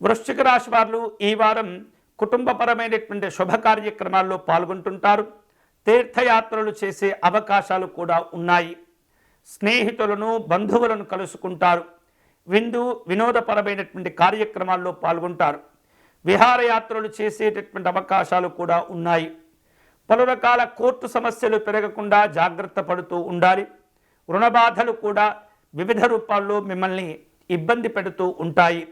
వృశ్చిక రాశి వారు ఈ వారం కుటుంబపరమైనటువంటి శుభ కార్యక్రమాల్లో పాల్గొంటుంటారు. తీర్థయాత్రలు చేసే అవకాశాలు కూడా ఉన్నాయి. స్నేహితులను బంధువులను కలుసుకుంటారు. వినోదపరమైనటువంటి కార్యక్రమాల్లో పాల్గొంటారు. విహారయాత్రలు చేసేటటువంటి అవకాశాలు కూడా ఉన్నాయి. పలు రకాల కోర్టు సమస్యలు పెరగకుండా జాగ్రత్త పడుతూ ఉండాలి. రుణబాధలు కూడా వివిధ రూపాల్లో మిమ్మల్ని ఇబ్బంది పెడుతూ ఉంటాయి.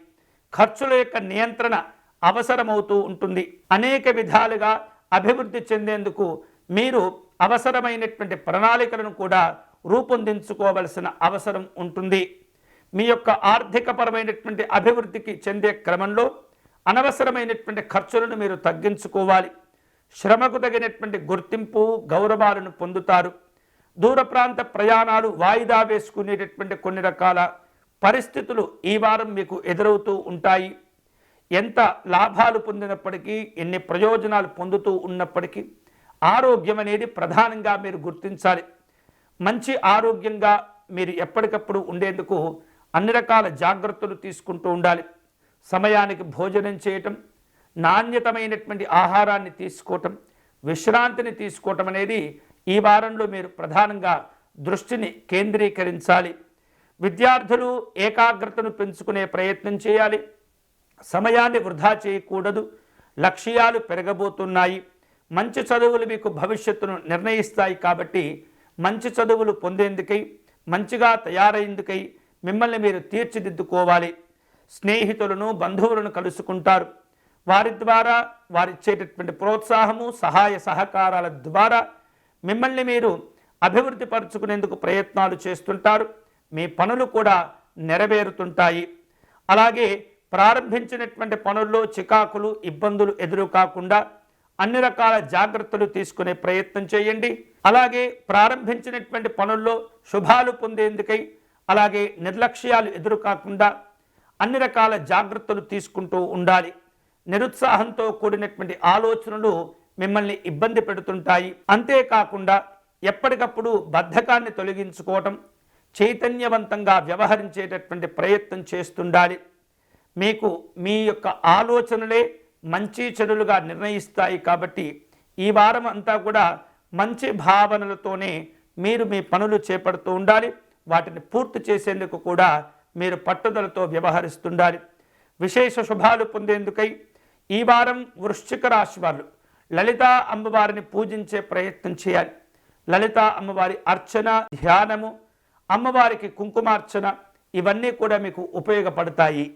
ఖర్చుల యొక్క నియంత్రణ అవసరమవుతూ ఉంటుంది. అనేక విధాలుగా అభివృద్ధి చెందేందుకు మీరు అవసరమైనటువంటి ప్రణాళికలను కూడా రూపొందించుకోవలసిన అవసరం ఉంటుంది. మీ యొక్క ఆర్థికపరమైనటువంటి అభివృద్ధికి చెందే క్రమంలో అనవసరమైనటువంటి ఖర్చులను మీరు తగ్గించుకోవాలి. శ్రమకు తగినటువంటి గుర్తింపు గౌరవాలను పొందుతారు. దూర ప్రాంత ప్రయాణాలు వాయిదా వేసుకునేటటువంటి కొన్ని రకాల పరిస్థితులు ఈ వారం మీకు ఎదురవుతూ ఉంటాయి. ఎంత లాభాలు పొందినప్పటికీ, ఎన్ని ప్రయోజనాలు పొందుతూ ఉన్నప్పటికీ ఆరోగ్యం అనేది ప్రధానంగా మీరు గుర్తించాలి. మంచి ఆరోగ్యంగా మీరు ఎప్పటికప్పుడు ఉండేందుకు అన్ని రకాల జాగ్రత్తలు తీసుకుంటూ ఉండాలి. సమయానికి భోజనం చేయటం, నాణ్యతమైనటువంటి ఆహారాన్ని తీసుకోవటం, విశ్రాంతిని తీసుకోవటం అనేది ఈ వారంలో మీరు ప్రధానంగా దృష్టిని కేంద్రీకరించాలి. విద్యార్థులు ఏకాగ్రతను పెంచుకునే ప్రయత్నం చేయాలి. సమయాన్ని వృధా చేయకూడదు. లక్ష్యాలు పెరగబోతున్నాయి. మంచి చదువులు మీకు భవిష్యత్తును నిర్ణయిస్తాయి కాబట్టి మంచి చదువులు పొందేందుకై, మంచిగా తయారయ్యేందుకై మిమ్మల్ని మీరు తీర్చిదిద్దుకోవాలి. స్నేహితులను బంధువులను కలుసుకుంటారు. వారి ద్వారా వారిచ్చేటటువంటి ప్రోత్సాహము, సహాయ సహకారాల ద్వారా మిమ్మల్ని మీరు అభివృద్ధి పరుచుకునేందుకు ప్రయత్నాలు చేస్తుంటారు. మీ పనులు కూడా నెరవేరుతుంటాయి. అలాగే ప్రారంభించినటువంటి పనుల్లో చికాకులు, ఇబ్బందులు ఎదురు కాకుండా అన్ని రకాల జాగ్రత్తలు తీసుకునే ప్రయత్నం చేయండి. అలాగే ప్రారంభించినటువంటి పనుల్లో శుభాలు పొందేందుకై, అలాగే నిర్లక్ష్యాలు ఎదురు కాకుండా అన్ని రకాల జాగ్రత్తలు తీసుకుంటూ ఉండాలి. నిరుత్సాహంతో కూడినటువంటి ఆలోచనలు మిమ్మల్ని ఇబ్బంది పెడుతుంటాయి. అంతేకాకుండా ఎప్పటికప్పుడు బద్ధకాన్ని తొలగించుకోవటం, చైతన్యవంతంగా వ్యవహరించేటటువంటి ప్రయత్నం చేస్తుండాలి. మీకు మీ యొక్క ఆలోచనలే మంచి చెడులుగా నిర్ణయిస్తాయి కాబట్టి ఈ వారం అంతా కూడా మంచి భావనలతోనే మీరు మీ పనులు చేపడుతూ ఉండాలి. వాటిని పూర్తి చేసేందుకు కూడా మీరు పట్టుదలతో వ్యవహరిస్తుండాలి. విశేష శుభాలు పొందేందుకై ఈ వారం వృశ్చిక రాశి వారు లలితా అమ్మవారిని పూజించే ప్రయత్నం చేయాలి. లలితా అమ్మవారి అర్చన, ధ్యానము, అమ్మవారికి కుంకుమార్చన ఇవన్నీ కూడా మీకు ఉపయోగపడతాయి.